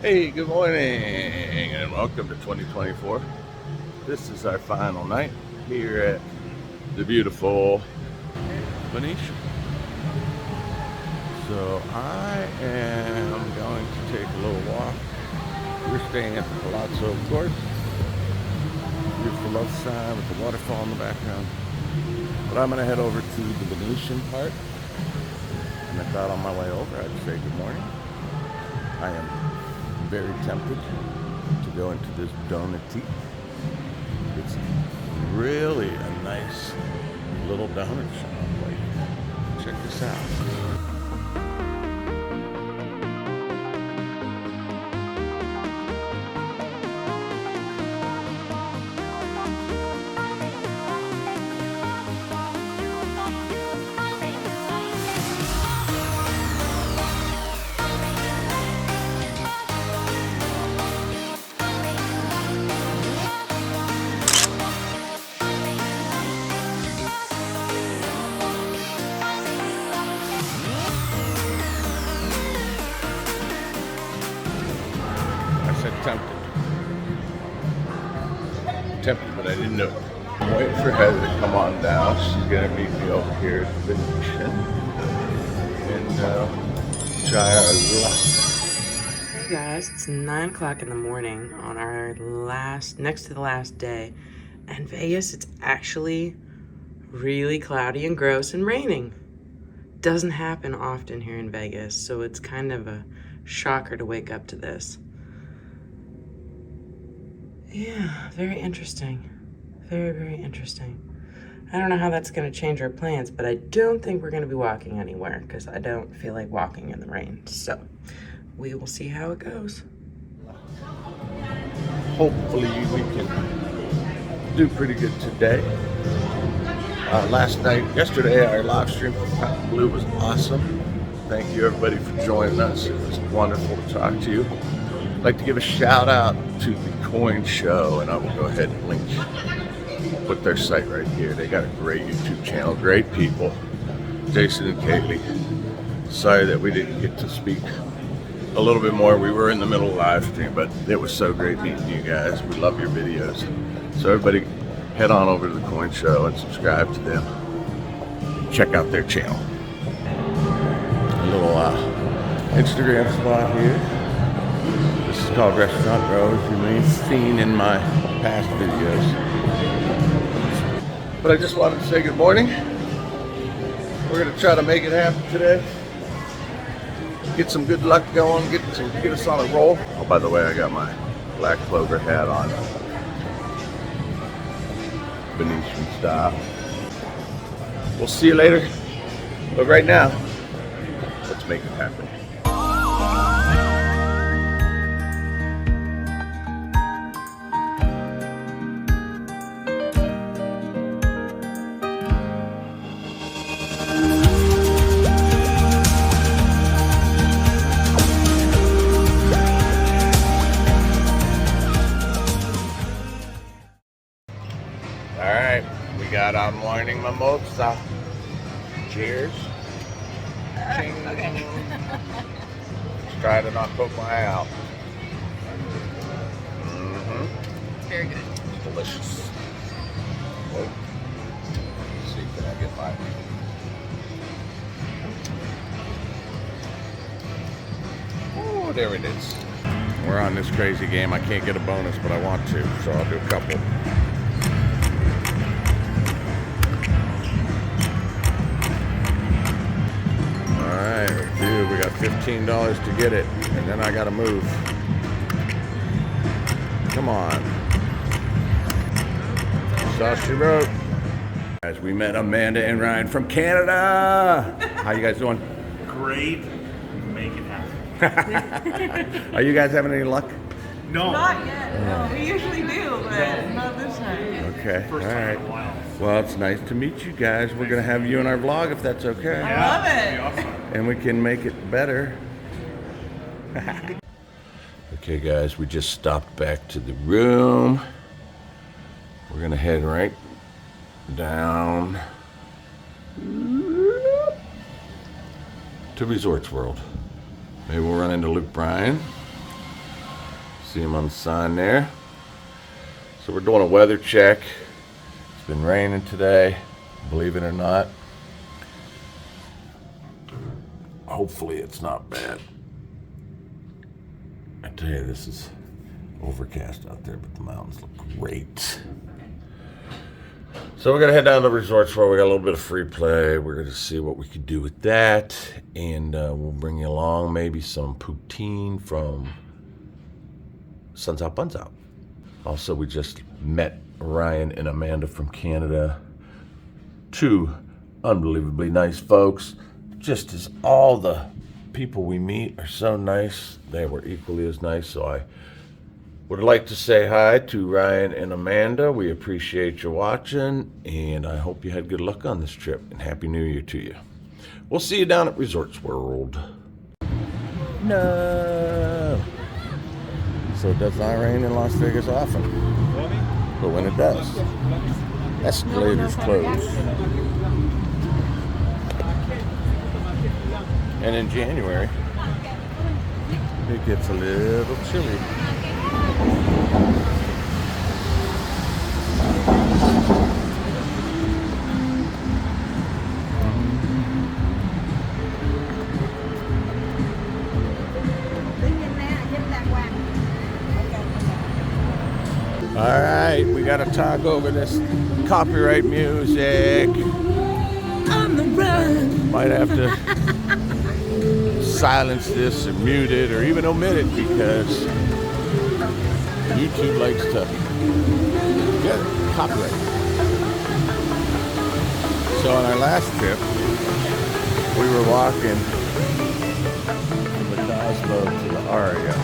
Hey, good morning, and welcome to 2024. This is our final night here at the beautiful Venetian. So I am going to take a little walk. We're staying at the Palazzo, of course. Beautiful love sign with the waterfall in the background. But I'm going to head over to the Venetian part. And I thought on my way over I'd say good morning. I am very tempted to go into this donut. It's really a nice little donut shop. Like, check this out. Tempted, but I didn't know. I'm waiting for Heather to come on down. She's gonna meet me over here at the Venetian and try our luck. Hey guys, it's 9 o'clock in the morning on our next to the last day. And Vegas, it's actually really cloudy and gross and raining. Doesn't happen often here in Vegas, so it's kind of a shocker to wake up to this. Yeah, very interesting. Very, very interesting. I don't know how that's going to change our plans, but I don't think we're going to be walking anywhere because I don't feel like walking in the rain. So we will see how it goes. Hopefully we can do pretty good today. Yesterday, our live stream from Pop Blue was awesome. Thank you everybody for joining us. It was wonderful to talk to you. I'd like to give a shout out to the Coin Show, and I will go ahead and put their site right here. They got a great YouTube channel, great people. Jason and Kaylee. Sorry that we didn't get to speak a little bit more. We were in the middle of live stream, but it was so great meeting you guys. We love your videos. So everybody head on over to the Coin Show and subscribe to them. Check out their channel. A little Instagram spot here. This is called Restaurant Row, as you may have seen in my past videos. But I just wanted to say good morning. We're going to try to make it happen today. Get some good luck going, get us on a roll. Oh, by the way, I got my black clover hat on. Venetian style. We'll see you later. But right now, let's make it happen. Got our morning mimosa. Cheers. Okay. Let's try to not poke my eye out. Very good. It's delicious. Oh. Let's see, can I get my... Oh, there it is. We're on this crazy game. I can't get a bonus, but I want to, so I'll do a couple. Dude, we got $15 to get it, and then I gotta move. Come on. Sauce she wrote. Guys, we met Amanda and Ryan from Canada. How you guys doing? Great. Make it happen. Are you guys having any luck? No. Not yet. No, we usually do, but not this time. Okay. First all time right. in a while. Well, it's nice to meet you guys. We're gonna have you in our vlog if that's okay. I love it. Awesome. And we can make it better. Okay, guys, we just stopped back to the room. We're gonna head right down to Resorts World. Maybe we'll run into Luke Bryan. See him on the sign there. So we're doing a weather check. It's been raining today, believe it or not. Hopefully it's not bad. I tell you, this is overcast out there, but the mountains look great. So we're gonna head down to the resorts where we got a little bit of free play. We're gonna see what we could do with that, and we'll bring you along maybe some poutine from Suns Out Buns Out. Also, we just met Ryan and Amanda from Canada. Two unbelievably nice folks. Just as all the people we meet are so nice, they were equally as nice. So I would like to say hi to Ryan and Amanda. We appreciate you watching, and I hope you had good luck on this trip, and Happy New Year to you. We'll see you down at Resorts World. No. So it does not rain in Las Vegas often, but when it does, escalators close. And in January, it gets a little chilly. All right, we got to talk over this copyright music. On the run. Might have to silence this or mute it or even omit it because YouTube likes to get copyright. So on our last trip, we were walking from the Cosmo to the Aria.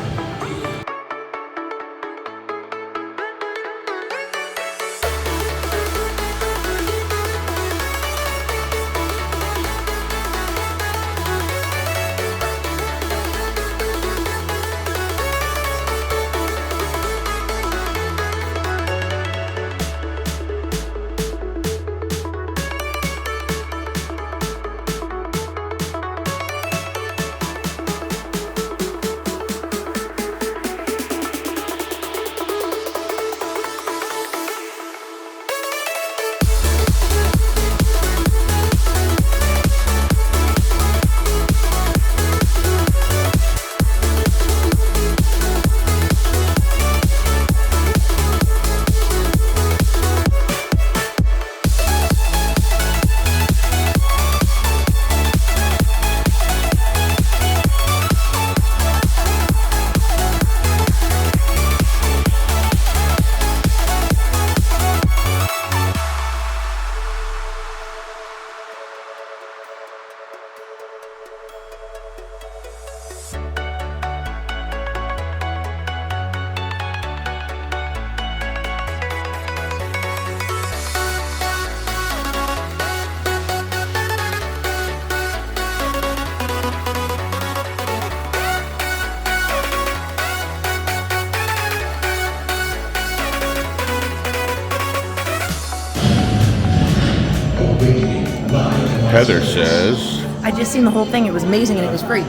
Heather says, I just seen the whole thing. It was amazing and it was free.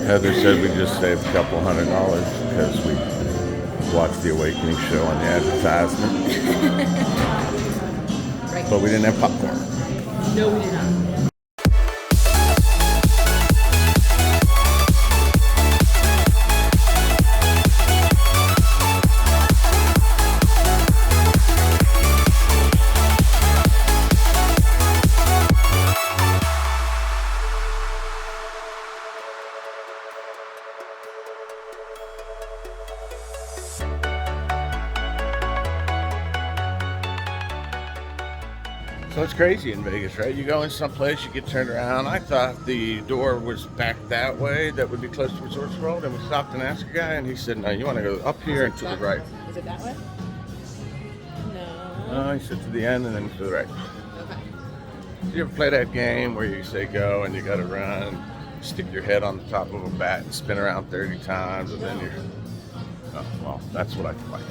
Heather said we just saved a couple $100 because we watched the Awakening show on the advertisement. Right. But we didn't have popcorn. No, we did not. So it's crazy in Vegas, right? You go in someplace, you get turned around. I thought the door was back that way, that would be close to Resorts World, and we stopped and asked a guy, and he said, no, you want to go up here and to the right. Is it that way? No. He said to the end and then to the right. Okay. You ever play that game where you say go and you got to run, stick your head on the top of a bat and spin around 30 times, and then you're... Oh, well, that's what I like.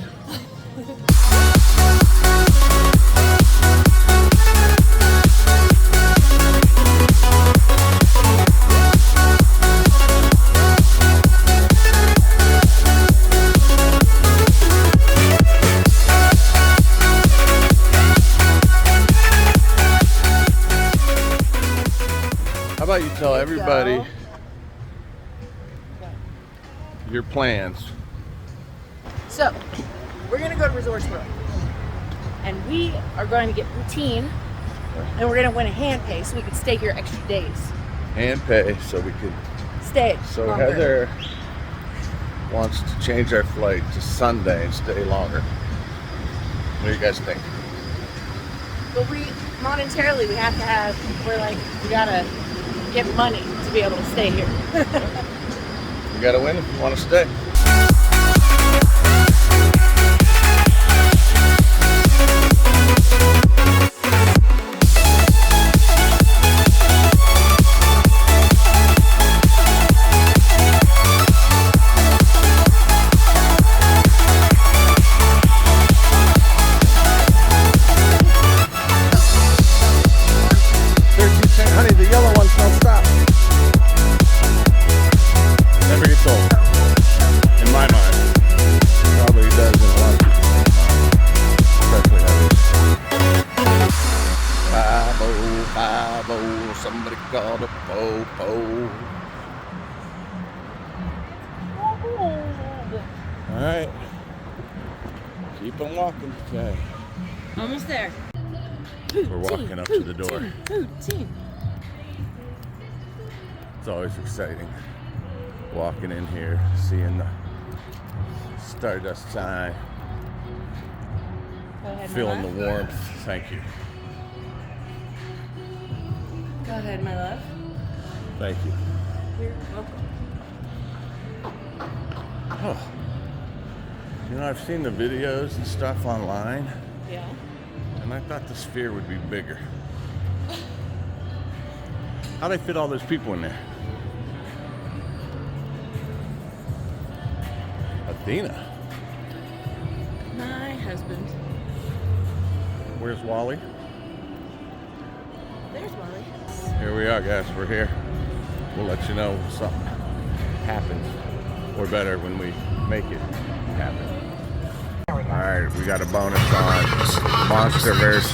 everybody your plans. So, we're gonna go to Resorts World, and we are going to get poutine, and we're gonna win a hand pay so we can stay here extra days. And pay so we could. Stay. So longer. Heather wants to change our flight to Sunday and stay longer. What do you guys think? But monetarily, we have to have. We gotta get money to be able to stay here. You gotta win if you want to stay. Honey, the yellow ones don't stop. Never gets old. In my mind. Probably does in a lot of people's mind. Especially others. 5-0, somebody called a po-po. Alright. Keep on walking. Okay. Almost there. We're walking up to the door. Poutine. It's always exciting walking in here, seeing the Stardust sign, Go ahead, feeling my the love. warmth. Thank you. Go ahead, my love. Thank you. You're welcome. Oh. You know, I've seen the videos and stuff online, Yeah. and I thought the sphere would be bigger. How they fit all those people in there? Athena. My husband. Where's Wally? There's Wally. Here we are, guys. We're here. We'll let you know if something happens, or better, when we make it happen. All right, we got a bonus on Monsterverse.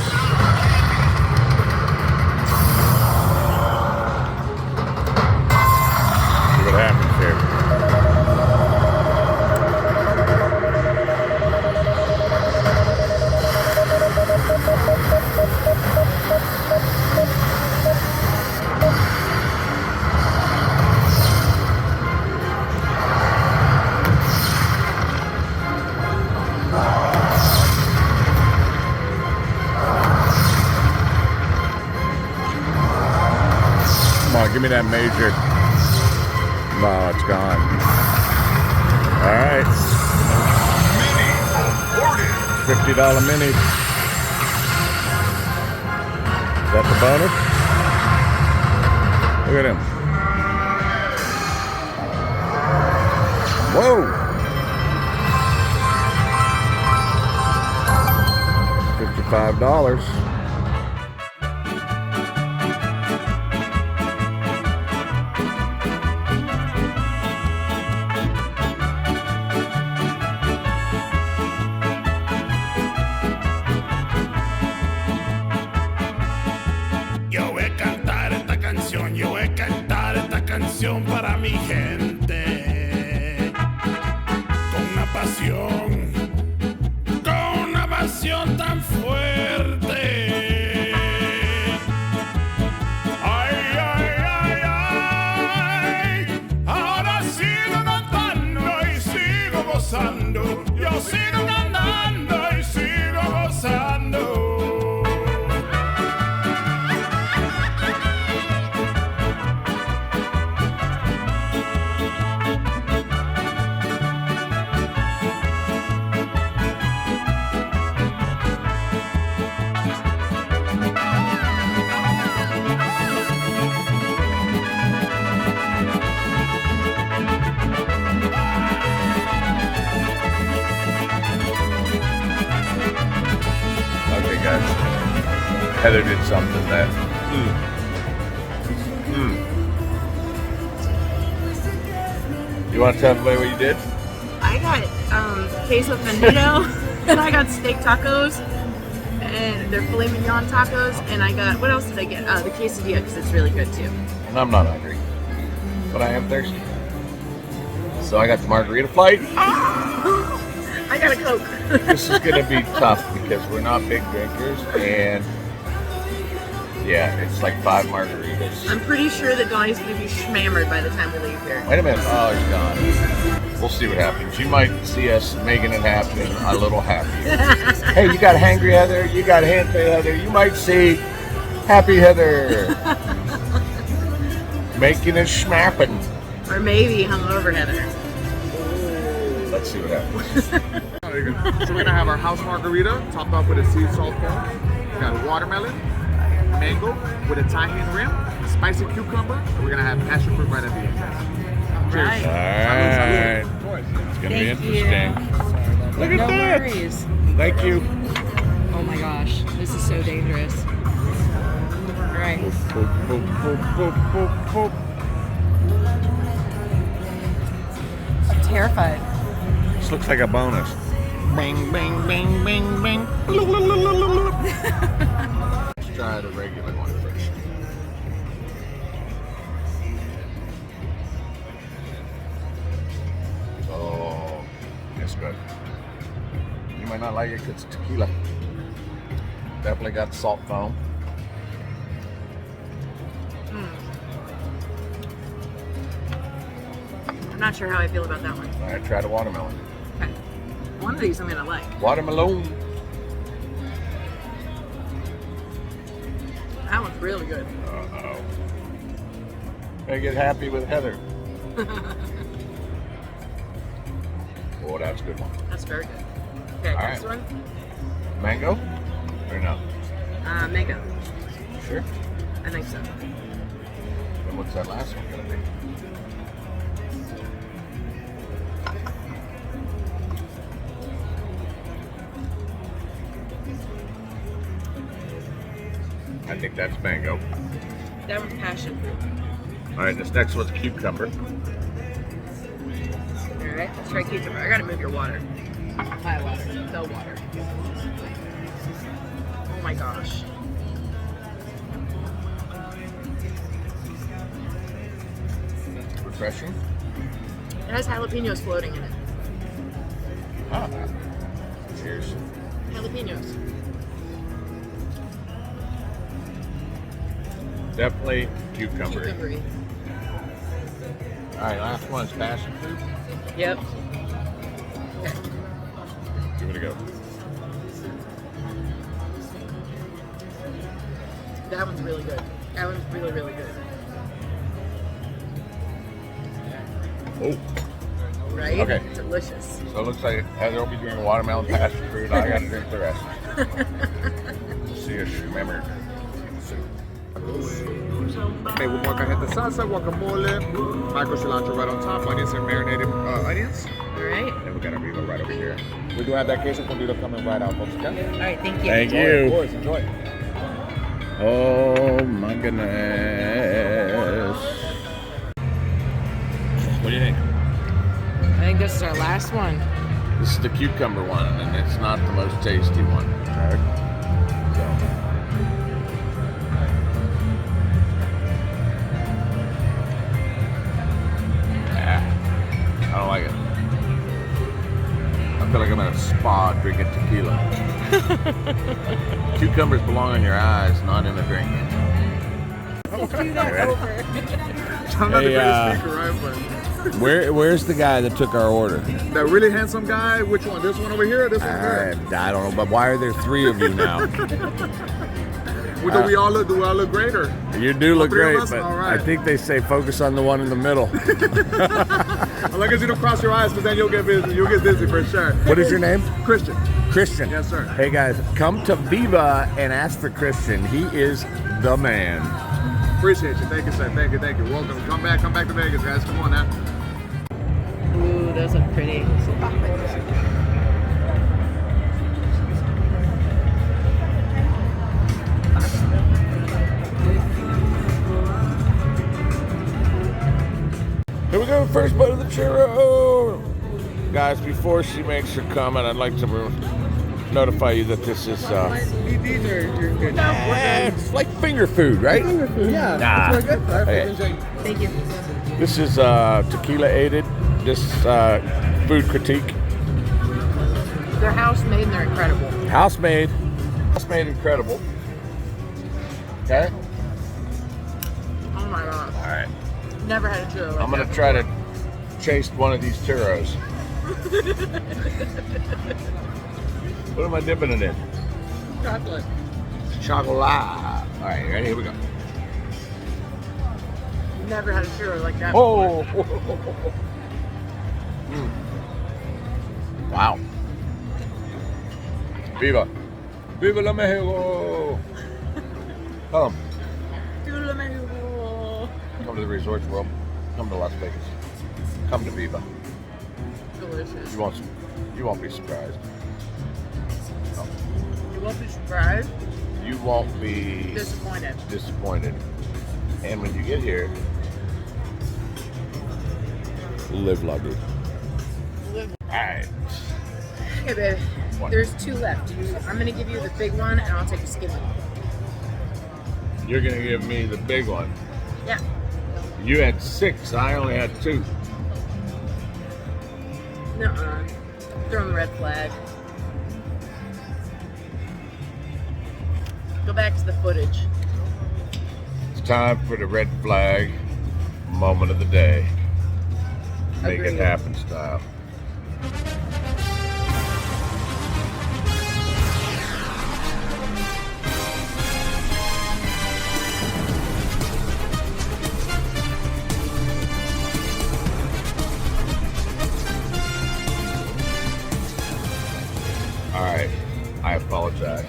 See what happens here. Come on, give me that major. No, it's gone. All right. $50 mini. Is that the bonus? Look at him. Whoa. $55. Yo voy a cantar esta canción, yo voy a cantar esta canción para mi gente. Con una pasión tan fuerte. Ay, ay, ay, ay. Ahora sigo cantando y sigo gozando. Yo sigo cantando y sigo gozando. Okay, guys. Heather did something that. You want to tell everybody what you did? I got queso fundido, and I got steak tacos, and they're filet mignon tacos, and I got, what else did I get? The quesadilla, because it's really good too. And I'm not hungry. but I am thirsty. So I got the Margarita Flight. I got a Coke. This is gonna be tough because we're not big drinkers, and yeah, it's like 5 margaritas. I'm pretty sure that Donnie's gonna be schmammered by the time we leave here. Wait a minute. Oh, he's gone. We'll see what happens. You might see us making it happen a little happier. Hey, you got Hangry Heather. You got Hante Heather. You might see Happy Heather. Making it schmapping. Or maybe hungover Heather. Let's see what happens. So we're gonna have our house margarita topped off with a sea salt cone. We got watermelon, mango with a Thai rim, spicy cucumber, and we're gonna have passion fruit right at the end. Cheers. Right. All right. It's gonna be Thank you. interesting. Look at No that. worries. Thank you. Oh my gosh, this is so dangerous. All right. Boop, boop, boop, boop, boop, boop. I'm terrified. This looks like a bonus. Bing, bing, bing, bing, bing. Let's try the regular one first. Oh, it's good. You might not like it because it's tequila. Definitely got salt foam. I'm not sure how I feel about that one. All right, try the watermelon. Okay. One of these I'm gonna like. Watermelon. That one's really good. Uh-oh. Gotta get happy with Heather. Oh, that's a good one. That's very good. Okay, All next right. one. Mango? Or no? Mango. Sure. I think so. Then what's that last one gonna be? I think that's mango. That one's passion fruit. All right, this next one's cucumber. All right, let's try cucumber. I gotta move your water. My water. The water. Oh my gosh. Refreshing. It has jalapenos floating in it. Ah. Cheers. Jalapenos. Definitely cucumber. Cucumbery. All right, last one is passion fruit. Yep. Okay. Give it a go. That one's really good. That one's really, really good. Oh. Right? Okay. Delicious. So it looks like Heather will be doing watermelon passion fruit. I gotta drink the rest. See you, remember. Okay, we'll walk ahead the salsa, guacamole, micro cilantro right on top, onions and marinated onions. All right. And we got a Viva right over here. We do have that queso condito coming right out, folks. Okay? All right, thank you. Thank Enjoy, you. of course, enjoy. Oh my goodness. What do you think? I think this is our last one. This is the cucumber one, and it's not the most tasty one. Okay. I don't like it. I feel like I'm at a spa drinking tequila. Cucumbers belong in your eyes, not in a drink. Do that over. I'm not the Hey, greatest speaker, right? But Where's the guy that took our order? that really handsome guy, which one? This one over here or this one here? I don't know, but why are there 3 of you now? Do we all look great or? You do look three of great, us? but All right. I think they say focus on the one in the middle. As long as you don't cross your eyes, because then you'll get busy. You'll get dizzy for sure. What is your name? Christian. Christian. Yes, sir. Hey guys, come to Viva and ask for Christian. He is the man. Appreciate you. Thank you, sir. Thank you. Welcome. Come back to Vegas, guys. Come on now. Ooh, those look pretty. Here we go, first bite of the churro. Guys, before she makes her comment, I'd like to notify you that this is These are you're good. it's like finger food, right? Yeah. Nah. That's very good. All right, Okay. enjoy. Thank you. This is tequila aided. This food critique. They're house made and they're incredible. House made incredible. Okay. Oh my god. All right. Never had a churro like I'm gonna that. try to chase one of these churros. What am I dipping it in? Chocolate. Chocolate. All right, ready? Here we go. Never had a churro like that. Oh. Mm. Wow. Viva. Viva la Mexico. Come. Come to the Resorts World. Come to Las Vegas. Come to Viva. Delicious. You won't be surprised. You won't be surprised. You won't be disappointed. And when you get here, live lucky. Alright. Okay, baby. What? There's 2 left. I'm gonna give you the big one, and I'll take a skinny one. You're gonna give me the big one. Yeah. You had 6, I only had 2. Nuh-uh. Throwing the red flag. Go back to the footage. It's time for the red flag moment of the day. Make Agreed. it happen style. All right, I apologize.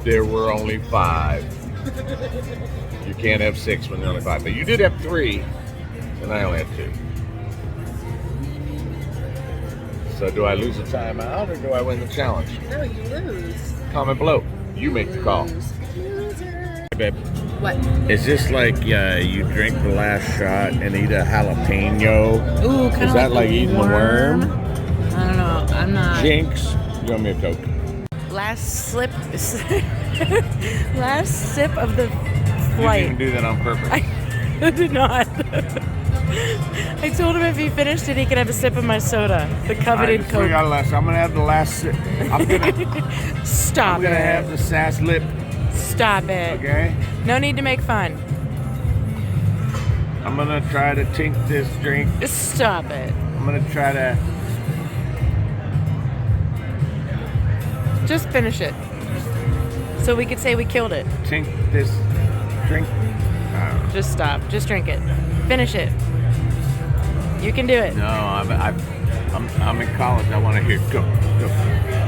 There were only 5. You can't have 6 when there are only 5, but you did have 3, and I only had 2. So do I lose a timeout or do I win the challenge? No, you lose. Comment below. You make the call. Loser. Hey, babe, What? is this like you drink the last shot and eat a jalapeno? Ooh, kind of Is that like eating a worm? I don't know. I'm not. Jinx, you want me a Coke? Last sip of the You didn't flight. even do that on purpose. I did not. I told him if he finished it, he could have a sip of my soda, the coveted We Coke. got last. I'm gonna have the last sip. I'm Stop gonna it. have the sass lip. Stop it. Okay. No need to make fun. I'm gonna try to tink this drink. Just stop it. I'm gonna try to. Just finish it. So we could say we killed it. Tink this drink. Just stop. Just drink it. Finish it. You can do it. No, I'm in college. I want to hear go.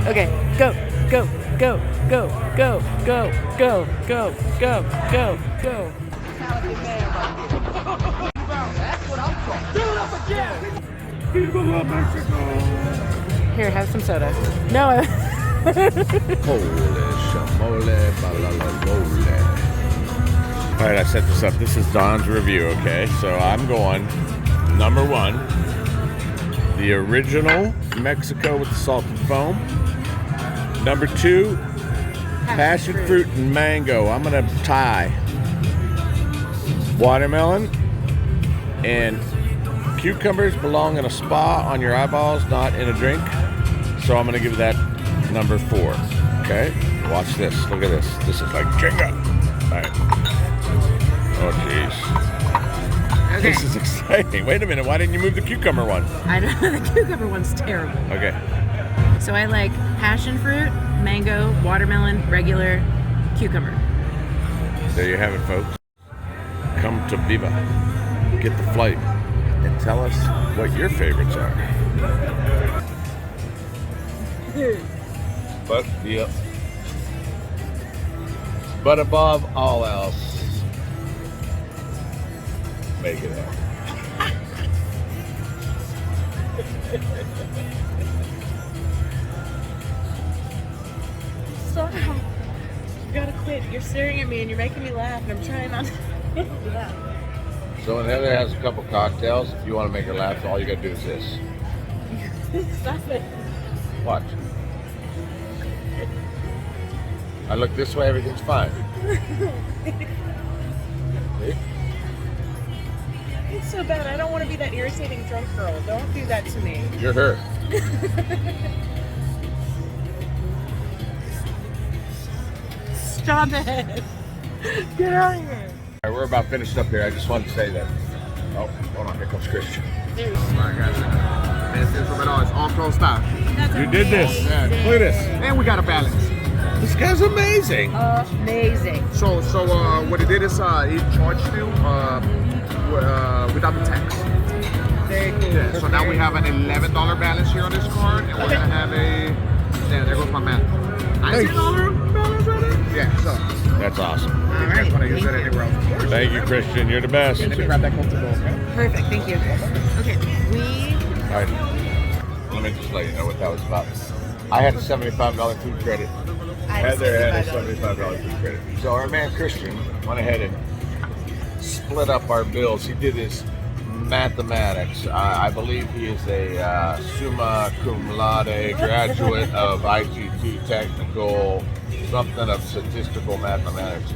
Okay. Go. Go. Go. Go. Go. Go. Go. Go. Go. Go. Go. Viva Mexico. Here, have some soda. No. Holy shamole, balalole. All right, I set this up. This is Don's review, okay? So I'm going number 1, the original Mexico with the salted foam. Number 2, passion fruit and mango. I'm gonna tie watermelon and cucumbers belong in a spa on your eyeballs, not in a drink. So I'm gonna give that number 4. Okay, watch this. Look at this. This is like Jenga. All right. Oh jeez. Okay. This is exciting. Wait a minute. Why didn't you move the cucumber one? I know the cucumber one's terrible. Okay. So I like passion fruit, mango, watermelon, regular, cucumber. There you have it, folks. Come to Viva. Get the flight and tell us what your favorites are. But above all else, make it happen. Stop. You gotta quit. You're staring at me and you're making me laugh, and I'm trying not to laugh. So when Heather has a couple cocktails, if you want to make her laugh, all you gotta do is this. Stop it. Watch. I look this way, everything's fine. See? It's so bad. I don't want to be that irritating drunk girl. Don't do that to me. You're her. Stop it. Get out of here. All right, we're about finished up here. I just wanted to say that. Oh, hold on. Here comes Christian. All right, guys. This is it's all closed off. You did this. Yeah. Look at this. And we got a balance. This guy's amazing. Amazing. So what it did is it charged you without the tax. Very cool. Yeah, so now we have an $11 balance here on this card, and we're gonna have a. Yeah, there goes my man. $19 balance right there. Yeah, so That's awesome. you guys want to use it anywhere else? Thank you, Christian. You're the best. And then grab that code to go. Okay. Perfect. Thank you. Okay. All right. Let me just let you know what that was about. I had a $75 food credit. Heather had a $75 food credit. So our man Christian went ahead and split up our bills. He did his mathematics. I believe he is a summa cum laude graduate of IGT technical, something of statistical mathematics.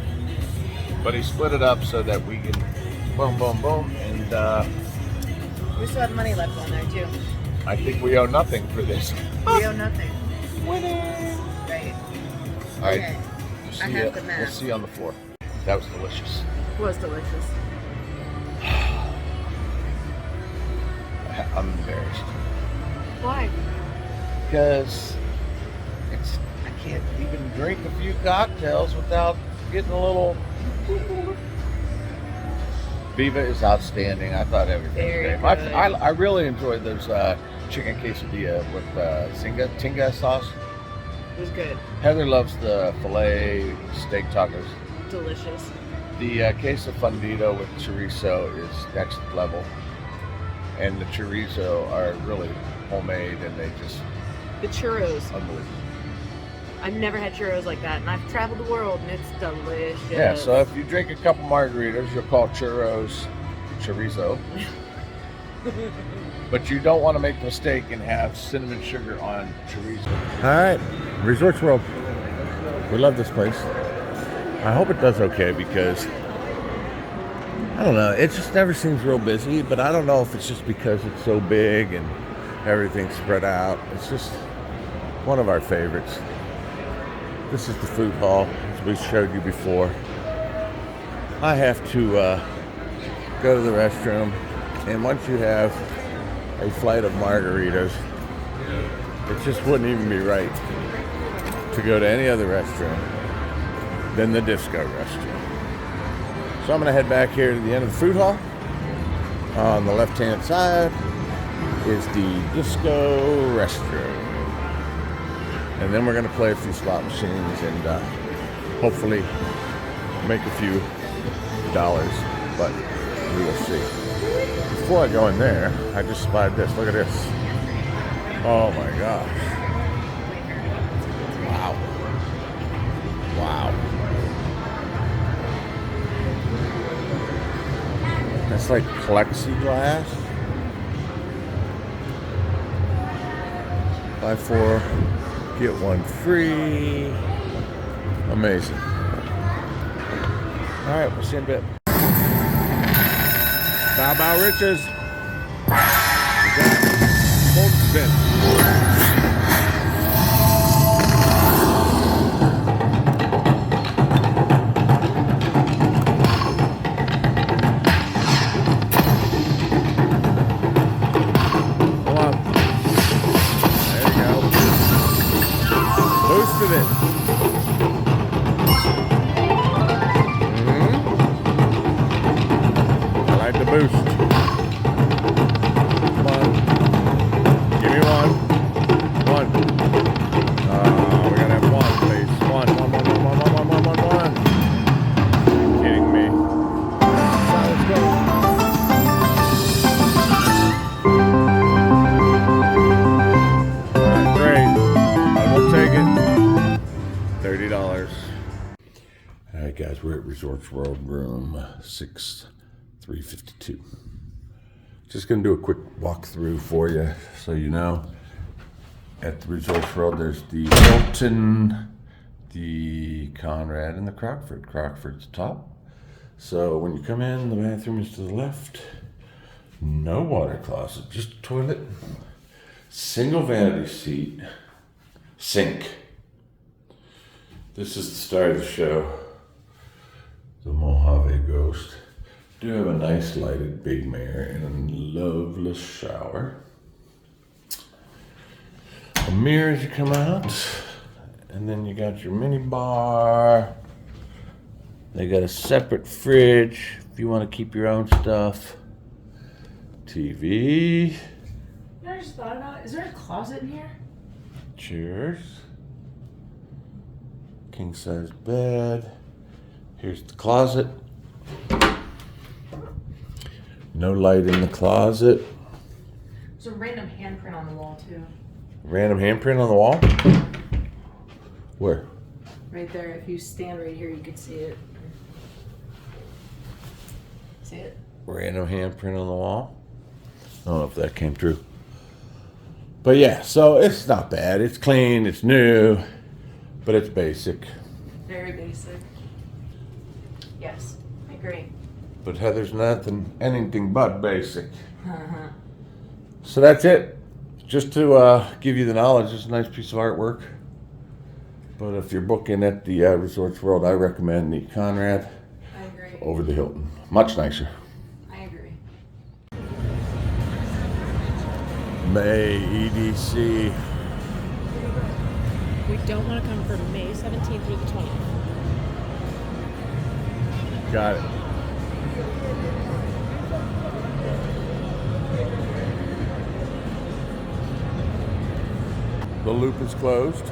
But he split it up so that we can boom, boom, boom, and We still have money left on there too. I think we owe nothing for this. We owe nothing. Right. All right, Okay. we'll I see, have the math. we'll see you on the floor. That was delicious. It was delicious. I'm embarrassed Why? because I can't even drink a few cocktails without getting a little. Viva is outstanding. I thought everything Very was great. good. I really enjoyed those chicken quesadilla with tinga sauce. It was good. Heather loves the filet steak tacos. Delicious. The queso fundido with chorizo is next level. And the chorizo are really homemade and they just The churros. unbelievable. I've never had churros like that, and I've traveled the world, and it's delicious. Yeah, so if you drink a couple margaritas, you'll call churros chorizo. But you don't want to make the mistake and have cinnamon sugar on chorizo. All right, Resorts World. We love this place. I hope it does okay because I don't know. It just never seems real busy, but I don't know if it's just because it's so big and everything's spread out. It's just one of our favorites. This is the food hall, as we showed you before. I have to go to the restroom, and once you have a flight of margaritas, it just wouldn't even be right to go to any other restroom than the disco restroom. So I'm gonna head back here to the end of the food hall. On the left-hand side is the disco restroom. And then we're gonna play a few slot machines and hopefully make a few dollars, but we will see. Before I go in there, I just spied this. Look at this. Oh my gosh. Wow. Wow. That's like plexiglass. Buy 4, get 1 free. Amazing. All right, we'll see you in a bit. Bow Bow Riches. Full spin. Come on. There you go. Boosted it. I like the boost. Come on. Give me one. One. We gotta have one, please. One. Kidding me. Let's go. Great. I will take it. $30. All right, guys, we're at Resorts World room 6352. Just gonna do a quick walkthrough for you so you know. At the Resorts World, there's the Hilton, the Conrad, and the Crockford. Crockford's top. So when you come in, the bathroom is to the left. No water closet, just a toilet. Single vanity seat. Sink. This is the star of the show. The Mojave Ghost. Do have a nice lighted big mirror and a loveless shower. A mirror as you come out. And then you got your mini bar. They got a separate fridge if you want to keep your own stuff. TV. You know, I just thought about it. Is there a closet in here? Chairs. King size bed. Here's the closet. No light in the closet. There's a random handprint on the wall, too. Random handprint on the wall? Where? Right there. If you stand right here, you can see it. See it? Random handprint on the wall. I don't know if that came true. But yeah, so it's not bad. It's clean, it's new, but it's basic. Very basic. Yes, I agree. But Heather's anything but basic. So that's it. Just to give you the knowledge, it's a nice piece of artwork. But if you're booking at the Resorts World, I recommend the Conrad I agree. over the Hilton. Much nicer. I agree. May EDC. We don't want to come from May 17th through the 20th. Got it. The loop is closed.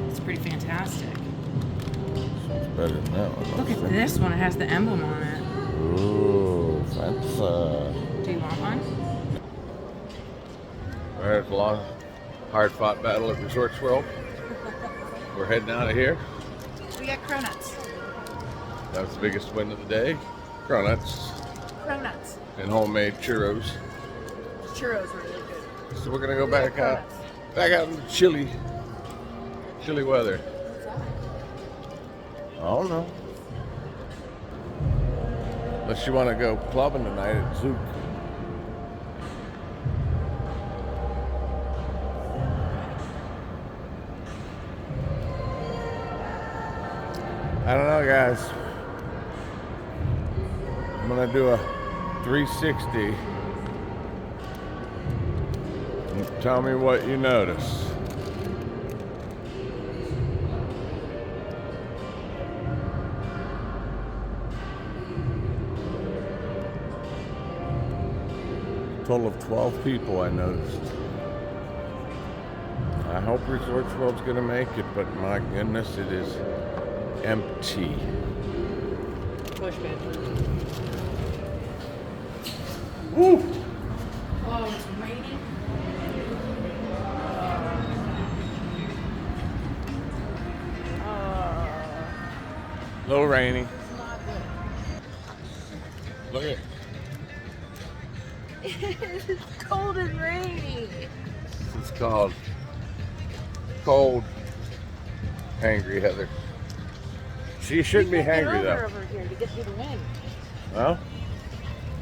It's pretty fantastic. It's better than that one. Look at this one. It has the emblem on it. Ooh, fancy. Do you want one? All right, it's a long, hard-fought battle at Resorts World. We're heading out of here. We got cronuts. That was the biggest win of the day. Cronuts Cronuts. and homemade churros. Churros are really good. So we're gonna go back out in the chilly weather. I don't know. Unless you want to go clubbing tonight at Zook. I don't know, guys. I'm gonna do a 360. And tell me what you notice. Total of 12 people I noticed. I hope Resorts World's gonna make it, but my goodness, it is empty. Push man. Woo! Oh, it's raining. A little rainy. It's not good. Look at it. It's cold and rainy. It's called cold, hangry Heather. She shouldn't be hangry though. Over here to get through the wind. Well,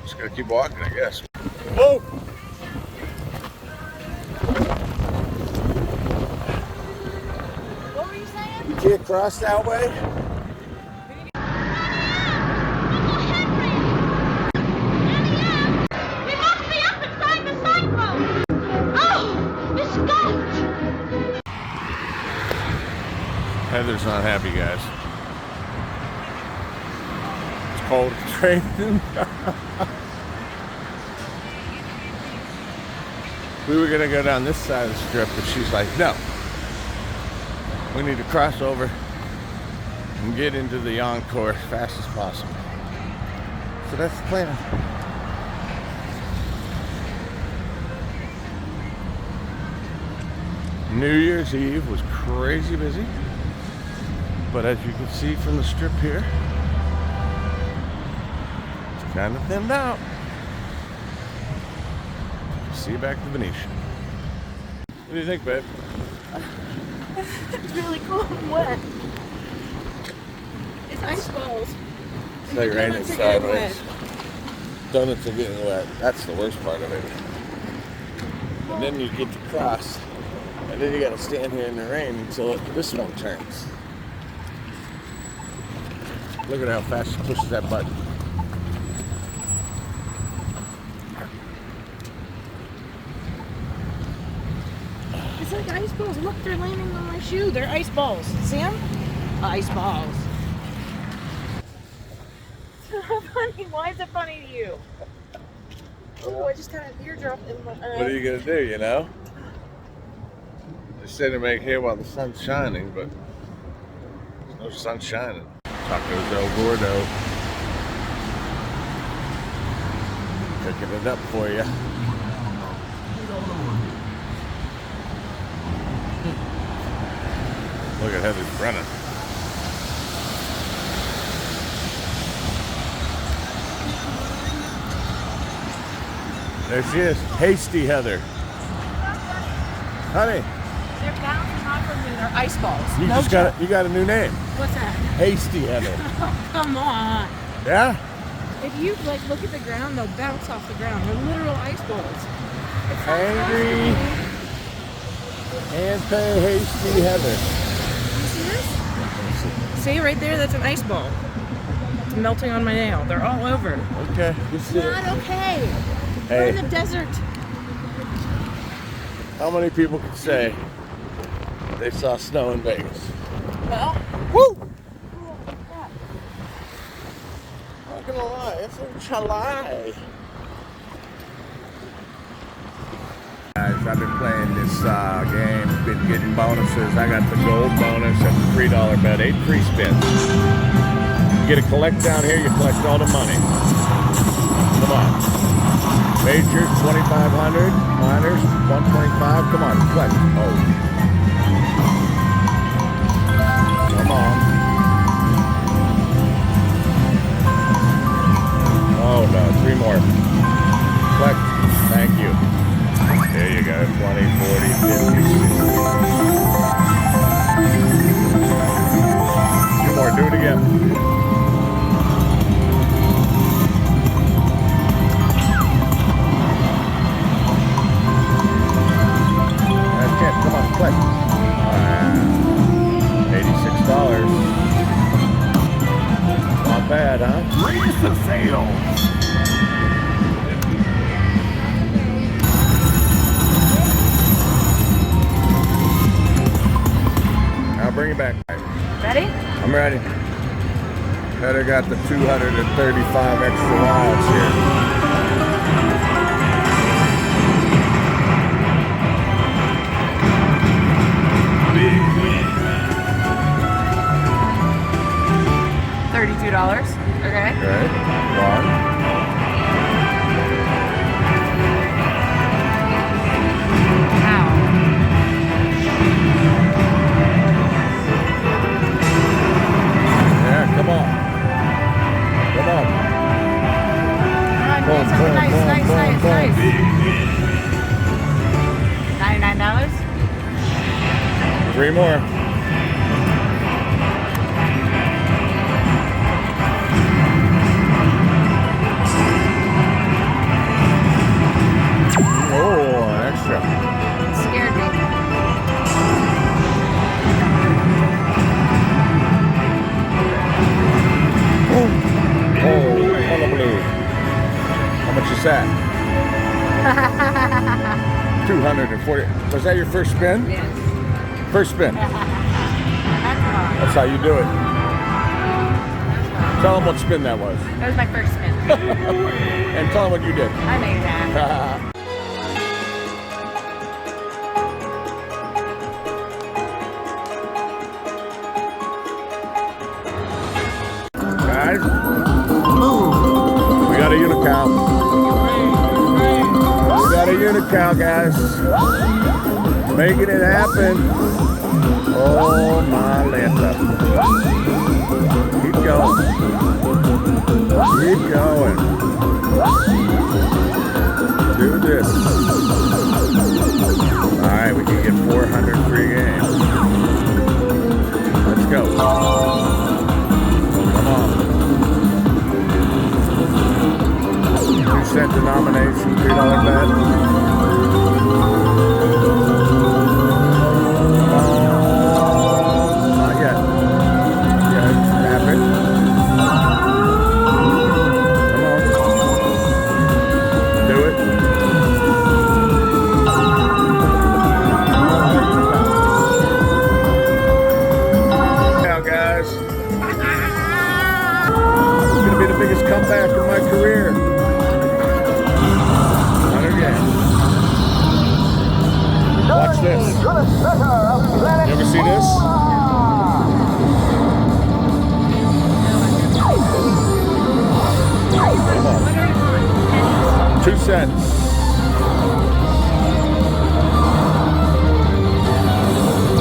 just gotta keep walking, I guess. Whoa! What were you saying? You can't cross that way. We must be up inside the cyclone! Oh, it's gone! Heather's not happy, guys. It's cold, it's raining. We were gonna go down this side of the strip, but she's like, no. We need to cross over and get into the Encore as fast as possible. So that's the plan. New Year's Eve was crazy busy, but as you can see from the strip here, it's kind of thinned out. see you back to Venetian. What do you think, babe? It's really cold and wet. It's ice balls. It's like raining sideways. Donuts are getting wet. That's the worst part of it. And then you get to cross, and then you gotta stand here in the rain until this one turns. Look at how fast she pushes that button. It's like ice balls. Look, they're landing on my shoe. They're ice balls. See them? Ice balls. So funny. Why is it funny to you? Oh, I just got an eardrop in my. What are you gonna do, you know? They say to make hay while the sun's shining, but there's no sun shining. Tacos El Gordo. Cooking it up for you. Look at Heather's running. There she is, hasty Heather. Honey, They're bouncing off of me. They're ice balls. you No just joke. you got a new name. What's that? Hasty Heather. Oh, come on. Yeah? If you like look at the ground, they'll bounce off the ground. They're literal ice balls. It's so Angry. Anti hasty Heather. You see this? See right there? That's an ice ball. It's melting on my nail. They're all over. Okay, you It's see it. not okay. We're Hey, in the desert. how many people can say they saw snow in Vegas? Well, Woo! Not gonna lie, it's a chalai. Guys, I've been playing this game, been getting bonuses. I got the gold bonus at the $3 bet, 8 free spins. You get a collect down here, you collect all the money. Come on. Majors 2,500, minors 125. Come on, collect. Oh. Come on. Oh no, 3 more. Collect. Thank you. There you go. 20, 40, 50. 2 more. Do it again. That's it. Come on, collect. $86. Not bad, huh? Raise the sails. I'll bring it back. ready? I'm ready. Heather got the 235 extra wilds here. $32. Okay. Okay, 1. Yeah, come on. Come on. Boom, boom, Nice, boom, nice, boom, nice, boom. nice. $99. 3 more. Oh, extra. Scared me. Oh, hullabaloo. How much is that? 240. Was that your first spin? Yes. First spin. That's wrong. That's how you do it. Tell them what spin that was. That was my first spin. And tell them what you did. I made that. Guys, we got a unicow. We got a unicow, guys. Making it happen. Oh, my Lanta. Keep going. Keep going. Do this. you can get 400 free games. Let's go. Come on. 2-cent denomination, $3 bet. Not yet. Yeah, tap it. Come on. Do it. Now, guys. It's going to be the biggest comeback of my career. 100 games. Watch this. You ever see this? Come on. 2 cents.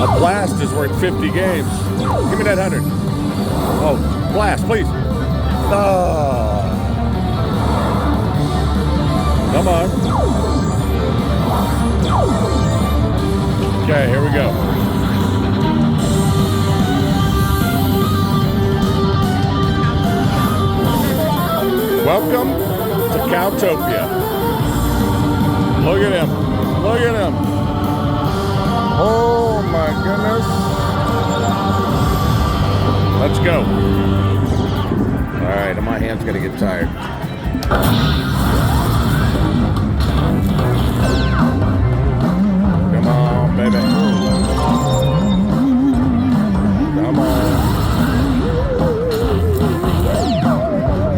A blast is worth 50 games. Give me that 100. Oh, blast, please. Oh. Come on. Okay, here we go. Welcome to Cowtopia. Look at him. Look at him. Oh my goodness. Let's go. All right, my hand's gonna get tired. Come on, baby. Come on.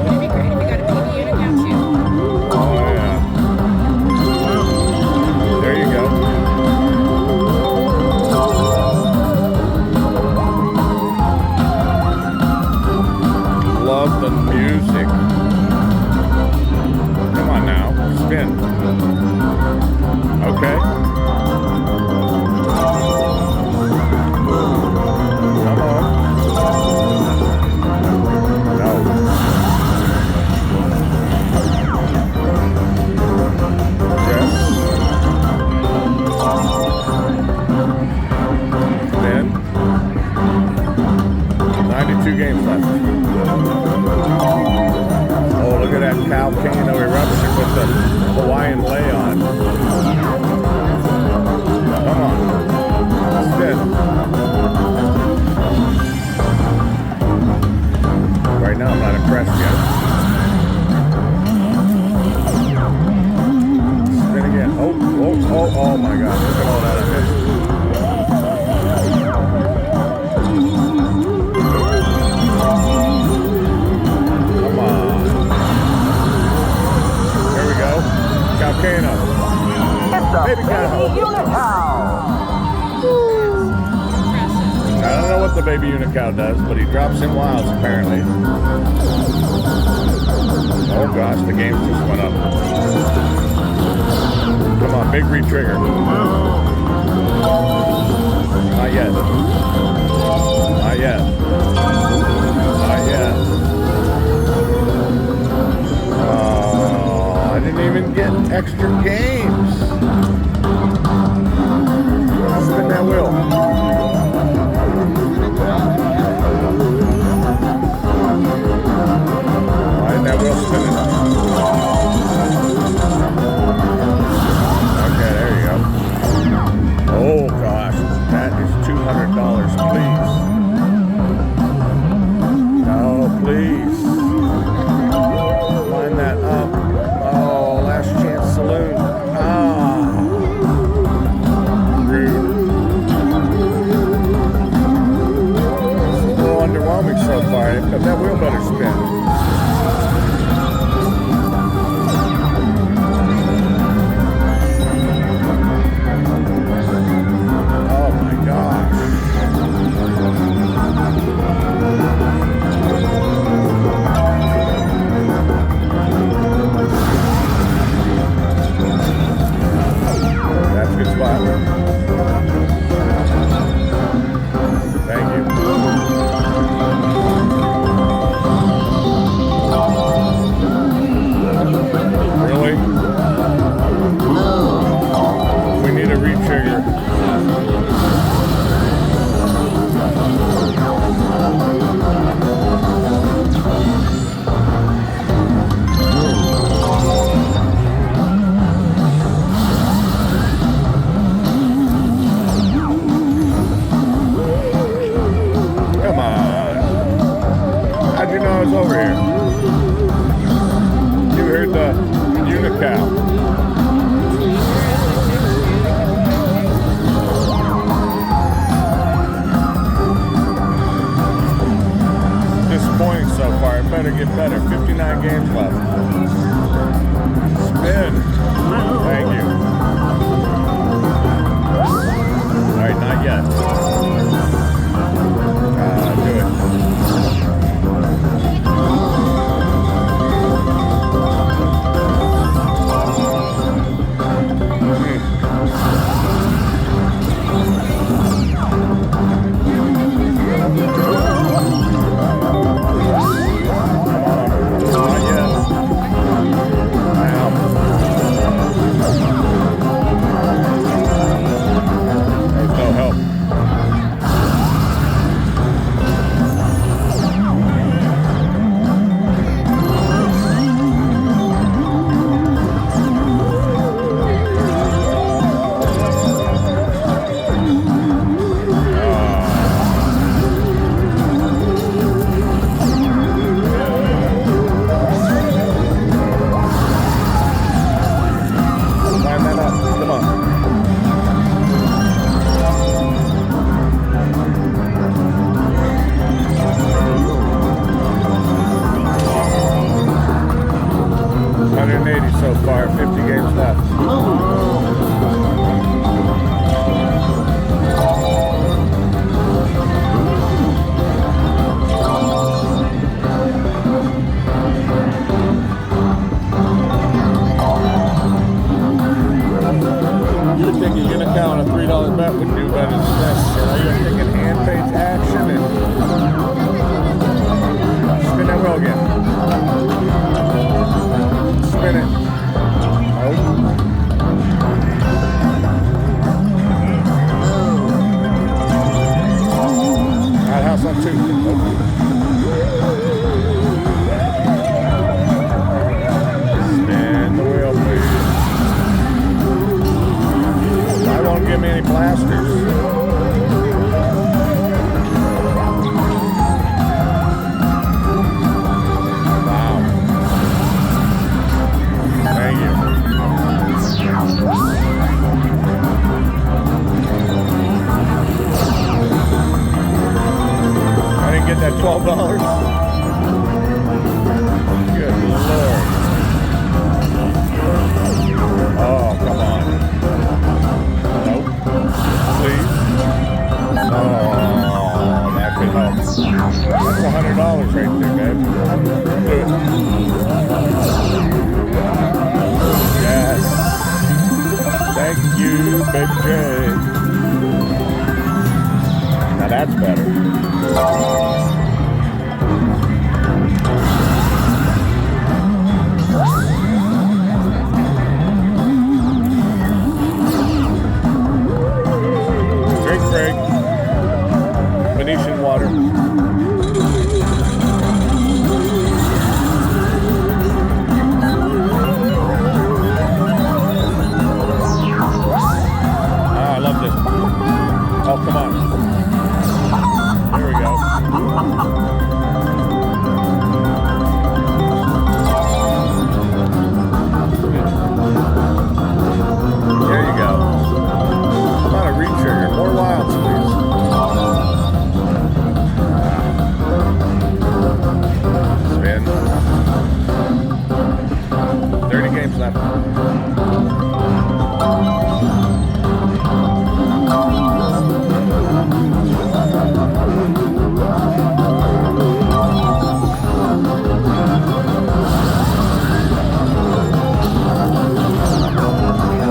It'd be great if we got a PB unit now too. Oh yeah. There you go. Love the music. Come on now, spin. Okay. Come on. No. Yes. Spin. 92 games left. Oh, look at that volcano eruption with the Hawaiian lay on. Come on. Spin. Right now, I'm not impressed yet. Spin again. Oh my God. Look at all that I missed. Come on. Here we go. Volcano. Baby cow. I don't know what the baby unicow does, but he drops in wilds apparently. Oh gosh, the game just went up. Come on, big re-trigger. Not yet. Not yet. Not yet. Oh, I didn't even get extra games. Spin that wheel. Why isn't that wheel spinning? Okay, there you go. Oh gosh, that is $200, please. No, please. Line that up. Oh, last chance saloon. Ah. would think a Unical on a $3 bet would do better than this. You know, you're thinking hand page action and spin that wheel again. Spin it. Nope. That house on 2. Nope. Spin the wheel, please. I won't give me any blasters. Wow. Thank you. I didn't get that $12. Good Lord. Oh, come on. Nope. Please. Oh, that could help. That's $100 right there, babe. Do it. Yes. Thank you, Big J. Now that's better. Drink break. Venetian water. Ah, I love this. Oh, come on. There we go. There you go. How about a re-trigger? More wilds, please. 30 games left.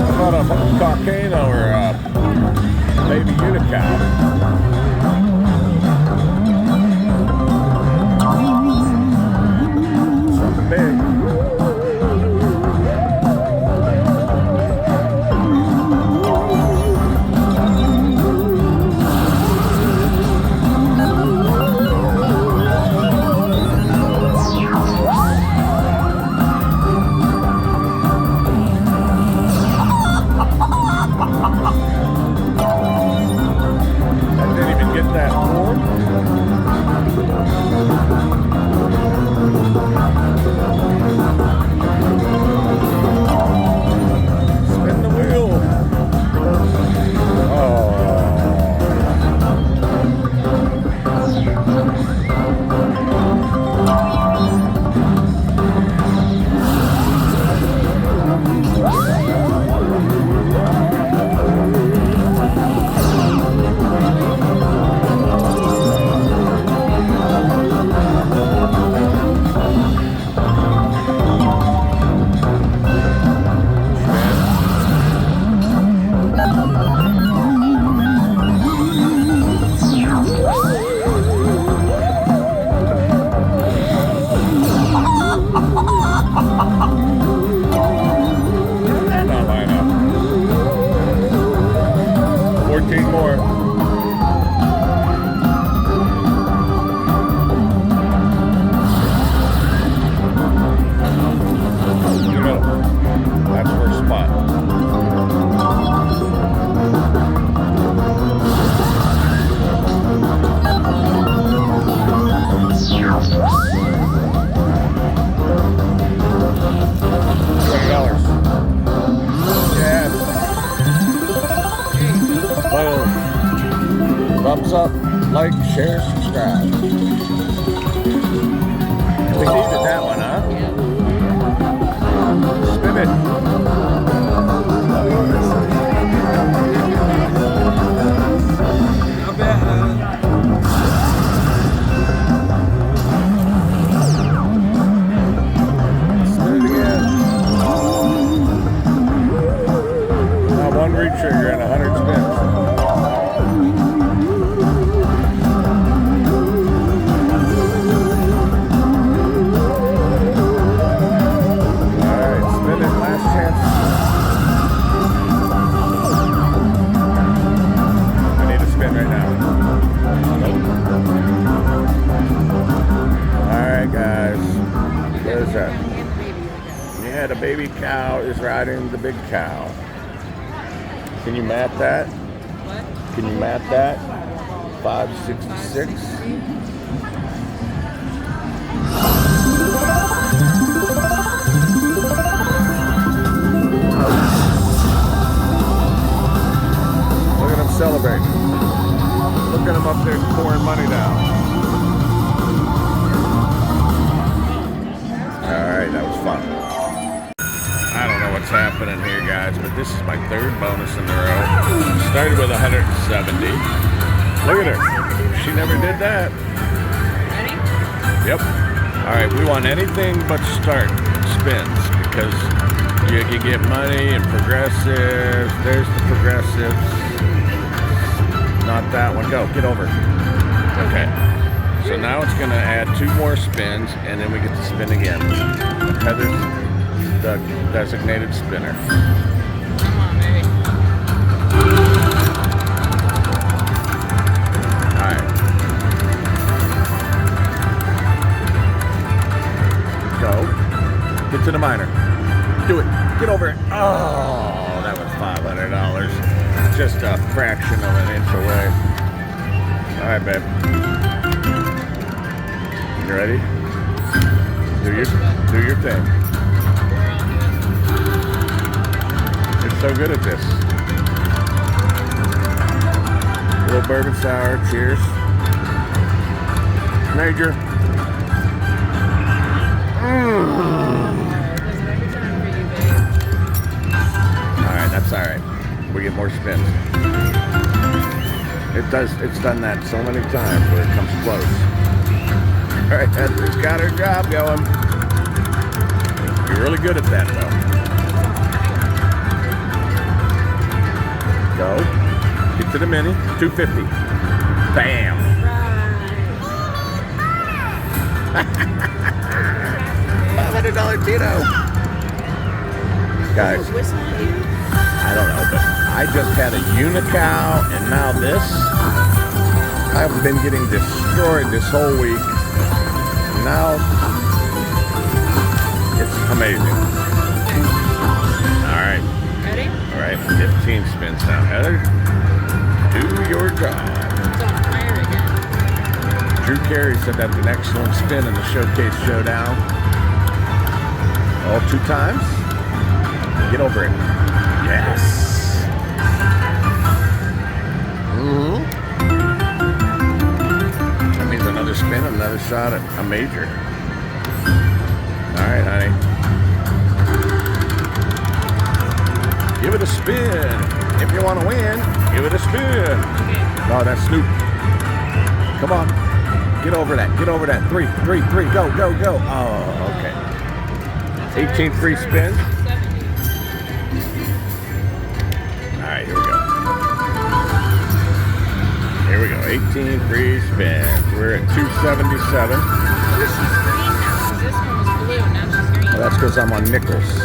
How about a Volcano or a baby Unical? Something big. Thumbs up, like, share, subscribe. We needed that one, huh? Spin it. Not bad, huh? Spin it again. Now one preacher. You're in 100 spins. All right, spin it. Last chance. I need to spin right now. All right, guys. What is that? Yeah, the baby cow is riding the big cow. Can you map that? What? Can you map that? 566. Look at them celebrating. Look at them up there pouring money down. Alright, that was fun. I don't know what's happening here, guys, but this is my third bonus in a row. Started with 170. Look at her. She never did that. Ready? Yep. Alright, we want anything but start spins because you can get money and progressives. There's the progressives. Not that one. Go. Get over. Okay. So now it's going to add 2 more spins, and then we get to spin again. Heather's the designated spinner. Come on, baby. All right. Go. Get to the minor. Do it. Get over it. Oh, that was $500. Just a fraction of an inch away. All right, babe. You ready? Do your thing. You're so good at this. A little bourbon sour. Cheers. Major. Alright, that's alright. We get more spins. It's done that so many times where it comes close. Alright, Heather's got her job going. You're really good at that, though. Go. Get to the mini. 250. Bam. $500 Tito. Guys, I don't know, but I just had a unicow, and now this. I've been getting destroyed this whole week. Now, it's amazing. All right. Ready? All right, 15 spins now. Heather, do your job. It's on fire again. Drew Carey said that's an excellent spin in the Showcase Showdown. All 2 times. Get over it. Yes. That means another spin, another shot at a major. All right, honey. Give it a spin. If you want to win, give it a spin. No, that's Snoop. Come on. Get over that. Get over that. 3, 3, 3. Go, go, go. Oh, okay. 18 free spins. All right, here we go. Here we go. 18 free spins. We're at 277. Oh, she's green now. 'Cause this one was blue, now she's green. Well, that's because I'm on nickels. Oh,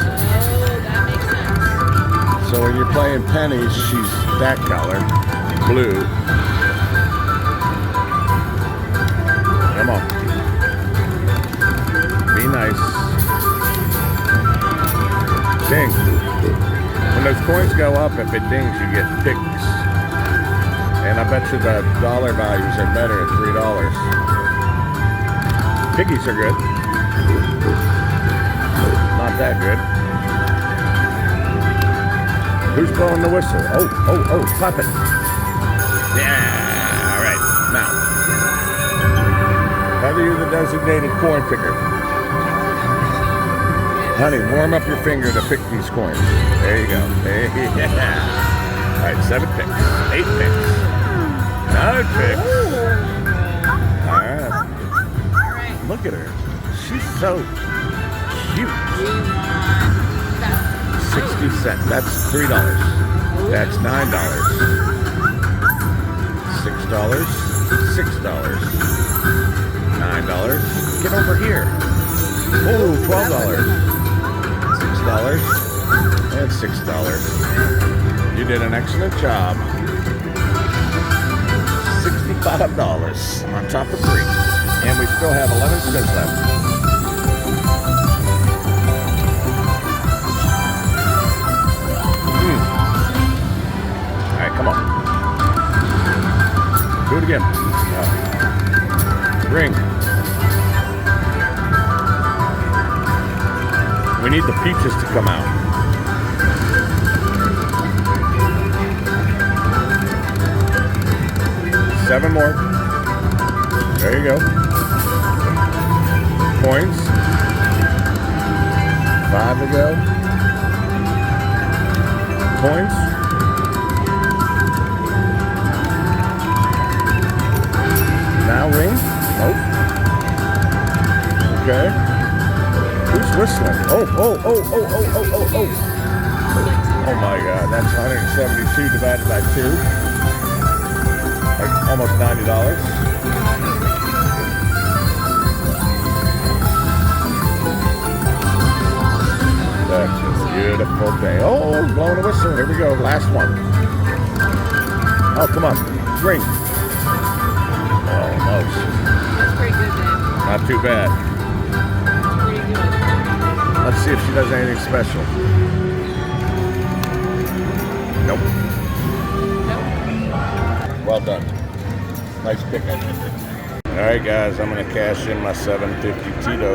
that makes sense. So when you're playing pennies, she's that color, blue. Come on. Be nice. Ding. When those coins go up, if it dings, you get picks. And I bet you the dollar values are better at $3. Piggies are good. Not that good. Who's blowing the whistle? Oh, oh, oh, clap it. Yeah, all right, now. Heather, you're the designated coin picker. Honey, warm up your finger to pick these coins. There you go. Yeah. All right, 7 picks, 8 picks, 9 picks. All right. Look at her. She's so cute. 60 cents. That's $3. Ooh. That's $9. $6. $6. $9. Get over here. Oh, $12. $6 and $6. You did an excellent job. $65 on top of 3. And we still have 11 spins left. All right, come on. Do it again. Ring. We need the peaches to come out. Seven more. There you go. Coins. 5 to go. Coins. Now ring. Nope. Okay. Who's whistling? Oh. Oh my God, that's 172 divided by 2. Like almost $90. That's a beautiful day. Oh, blowing a whistle. Here we go. Last one. Oh, come on. Ring. Almost. That's pretty good, man. Not too bad. Pretty good. Let's see if she does anything special. Nope. Well done. Nice pick, I think. All right, guys, I'm going to cash in my $7.50 Tito.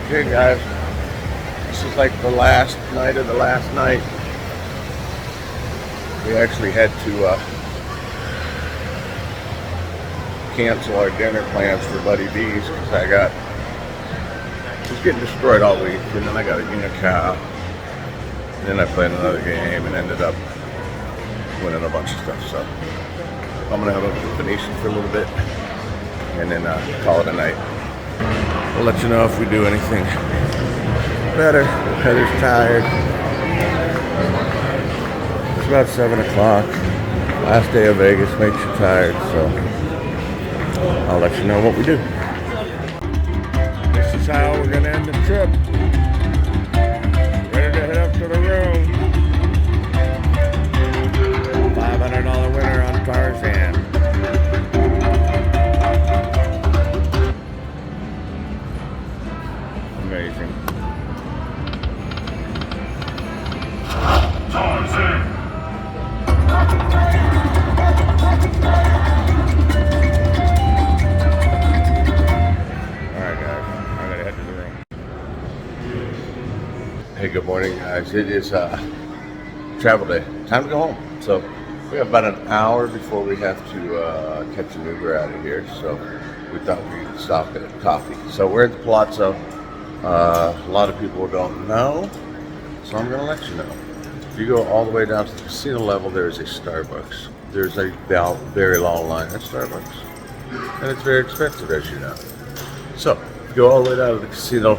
Okay, guys, this is like the last night of the last night. We actually had to cancel our dinner plans for Buddy B's because I was getting destroyed all week, and then I got a unicow. And then I played another game and ended up winning a bunch of stuff. So I'm gonna have a Venetian for a little bit and then call it a night. We'll let you know if we do anything better. Heather's tired. It's about 7 o'clock. Last day of Vegas makes you tired, so I'll let you know what we do. This is how we're gonna end the trip. Ready to head up to the room. $500 winner on Tarzan. Amazing. Tarzan. Alright guys, I'm gonna head to the room. Hey, good morning guys. It is travel day. Time to go home. So we have about an hour before we have to catch an Uber out of here. So we thought we'd stop at a coffee. So we're at the Palazzo. A lot of people don't know, so I'm going to let you know. If you go all the way down to the casino level, there is a Starbucks. There's a very long line at Starbucks, and it's very expensive, as you know. So if you go all the way down to the casino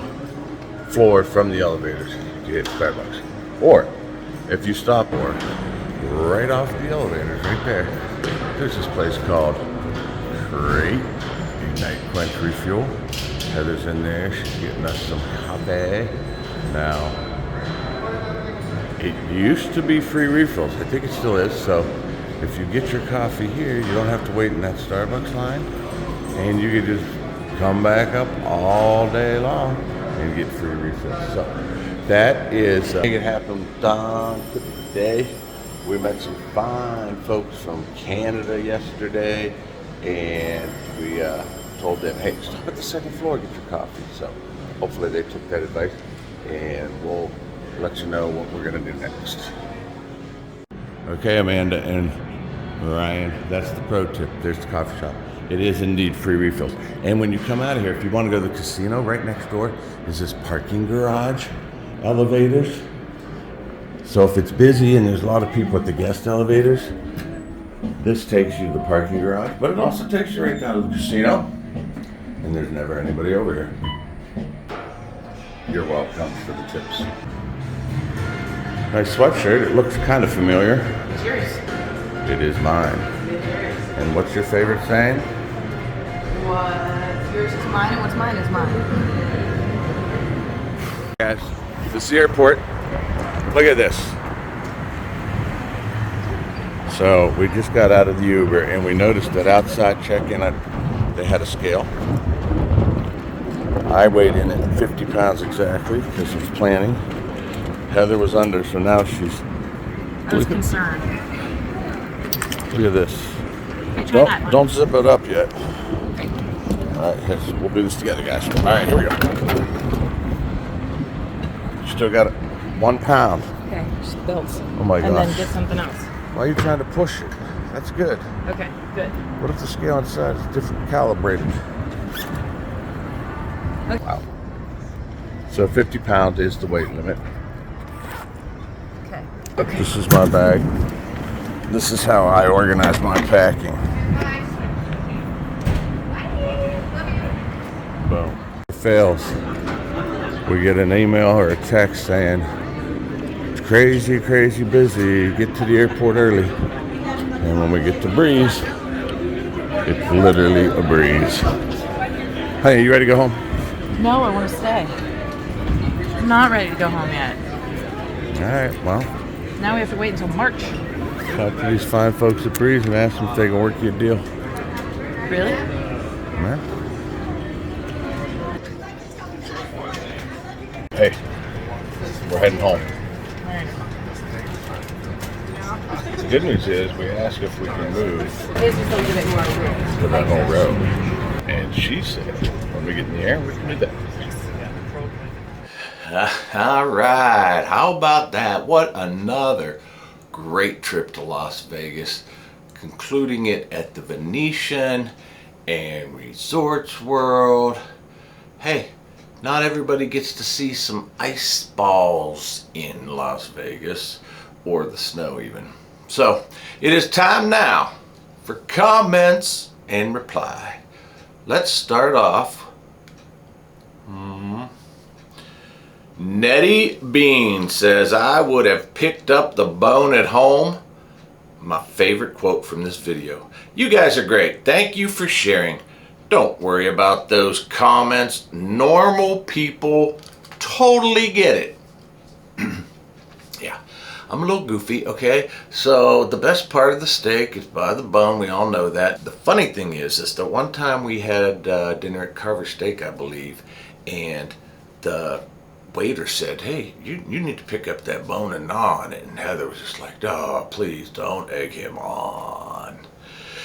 floor from the elevators, you get Starbucks. Or if you stop right off the elevators, right there, there's this place called Crate Ignite Quench Refuel. Heather's in there. She's getting us some coffee. Now, it used to be free refills. I think it still is. So if you get your coffee here, you don't have to wait in that Starbucks line. And you can just come back up all day long and get free refills. So that is making it happen down today. We met some fine folks from Canada yesterday, and we told them, hey, stop at the second floor, get your coffee. So hopefully they took that advice, and we'll let you know what we're gonna do next. Okay, Amanda and Ryan, that's the pro tip. There's the coffee shop. It is indeed free refills. And when you come out of here, if you want to go to the casino, right next door is this parking garage elevators. So if it's busy and there's a lot of people at the guest elevators, this takes you to the parking garage, but it also takes you right down to the casino. And there's never anybody over here. You're welcome for the tips. Nice sweatshirt. It looks kind of familiar. It's yours. It is mine. And what's your favorite saying? What's yours is mine, and what's mine is mine. Guys, this is the airport. Look at this. So we just got out of the Uber and we noticed that outside check-in they had a scale. I weighed in at 50 pounds exactly because I was planning. Heather was under, so now she's... I was concerned. Look at this. Okay, try that one. Don't zip it up yet. All right, we'll do this together, guys. All right, here we go. Still got it. 1 pound. Okay, just built. Oh my And gosh. then get something else. Why are you trying to push it? That's good. Okay, good. What if the scale inside is different calibrated? Okay. Wow. So 50 pounds is the weight limit. Okay. This is my bag. This is how I organize my packing. Boom. It fails. We get an email or a text saying, it's crazy, crazy busy. Get to the airport early. And when we get to Breeze, it's literally a breeze. Hey, you ready to go home? No, I want to stay. I'm not ready to go home yet. All right, well, Now we have to wait until March. talk to these fine folks at Breeze and ask them if they can work you a deal. Really? Yeah. Hey, we're heading home. The good news is we asked if we can move This is a little bit more room. to that whole road. And she said, when we get in the air, we can do that. All right. How about that? What another great trip to Las Vegas. Concluding it at the Venetian and Resorts World. Hey, not everybody gets to see some ice balls in Las Vegas, or the snow even. So it is time now for comments and reply. Let's start off. Nettie Bean says, I would have picked up the bone at home. My favorite quote from this video. You guys are great. Thank you for sharing. Don't worry about those comments. Normal people totally get it. Yeah, I'm a little goofy, okay? So the best part of the steak is by the bone. We all know that. The funny thing is that one time we had dinner at Carver Steak, I believe, and the waiter said, hey, you need to pick up that bone and gnaw on it. And Heather was just like, oh, please don't egg him on.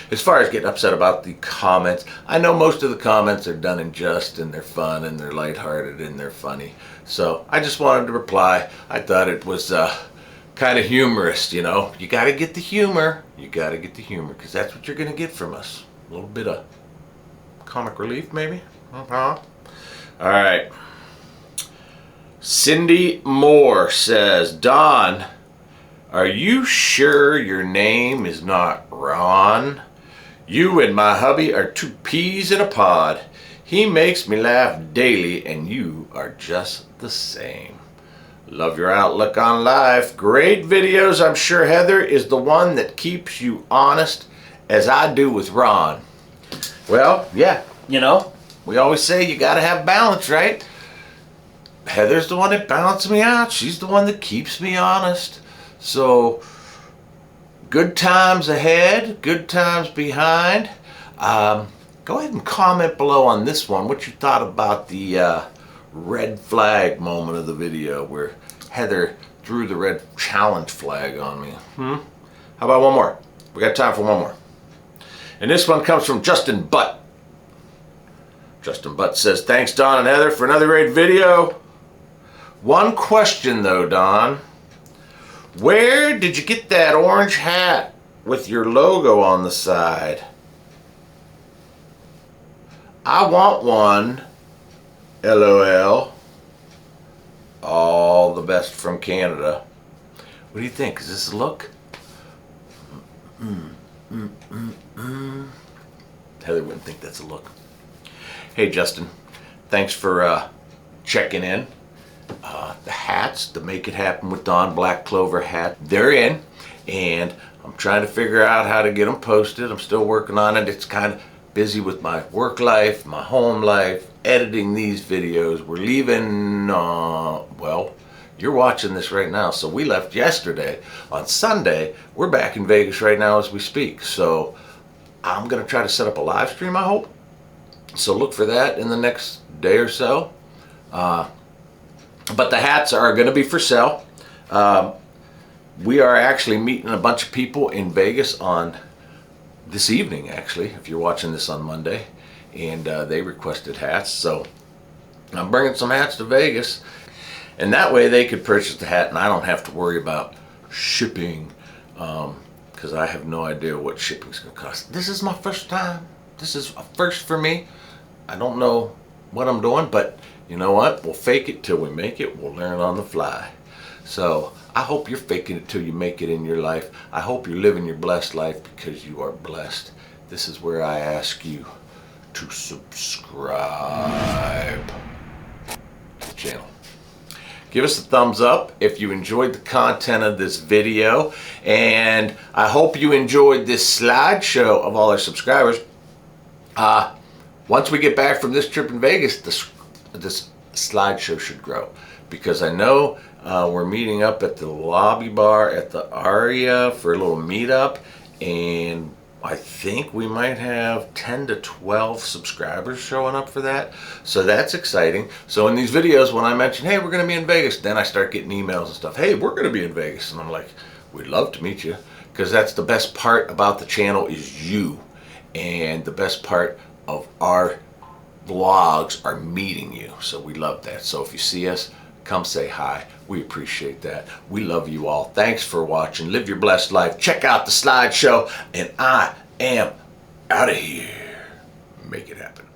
As far as getting upset about the comments, I know most of the comments are done in jest and they're fun and they're lighthearted and they're funny. So I just wanted to reply. I thought it was kind of humorous, you know. You got to get the humor. You got to get the humor because that's what you're going to get from us. A little bit of comic relief, maybe. All right. Cindy Moore says, Don, are you sure your name is not Ron? You and my hubby are two peas in a pod. He makes me laugh daily and you are just the same. Love your outlook on life. Great videos. I'm sure Heather is the one that keeps you honest as I do with Ron. Well, yeah, you know, we always say you got to have balance, right? Heather's the one that balances me out. She's the one that keeps me honest. So, good times ahead, good times behind. Go ahead and comment below on this one. What you thought about the red flag moment of the video where Heather threw the red challenge flag on me. How about one more? We got time for one more. And this one comes from Justin Butt. Justin Butt says, thanks Don and Heather for another great video. One question though, Don. Where did you get that orange hat with your logo on the side? I want one. LOL. All the best from Canada. What do you think? Is this a look? Heather wouldn't think that's a look. Hey Justin, thanks for checking in. The hats, the Make It Happen with Dawn Black Clover hat, they're in, and I'm trying to figure out how to get them posted. I'm still working on it. It's kind of busy with my work life, my home life, editing these videos. We're leaving, well, you're watching this right now, so we left yesterday. On Sunday, we're back in Vegas right now as we speak. So I'm gonna try to set up a live stream, I hope. So look for that in the next day or so. But the hats are gonna be for sale. We are actually meeting a bunch of people in Vegas on this evening, actually, if you're watching this on Monday, and they requested hats. So I'm bringing some hats to Vegas, and that way they could purchase the hat and I don't have to worry about shipping, because I have no idea what shipping's gonna cost. This is my first time. This is a first for me. I don't know what I'm doing, but you know what? We'll fake it till we make it. We'll learn on the fly. So I hope you're faking it till you make it in your life. I hope you're living your blessed life, because you are blessed. This is where I ask you to subscribe to the channel. Give us a thumbs up if you enjoyed the content of this video, and I hope you enjoyed this slideshow of all our subscribers. Once we get back from this trip in Vegas, this slideshow should grow, because I know we're meeting up at the lobby bar at the Aria for a little meetup, and I think we might have 10 to 12 subscribers showing up for that. So that's exciting. So in these videos, when I mention, hey, we're going to be in Vegas, then I start getting emails and stuff. Hey, we're going to be in Vegas. And I'm like, we'd love to meet you, because that's the best part about the channel is you. And the best part of our vlogs are meeting you. So we love that. So if you see us, come say hi. We appreciate that. We love you all. Thanks for watching. Live your blessed life. Check out the slideshow. And I am out of here. Make it happen.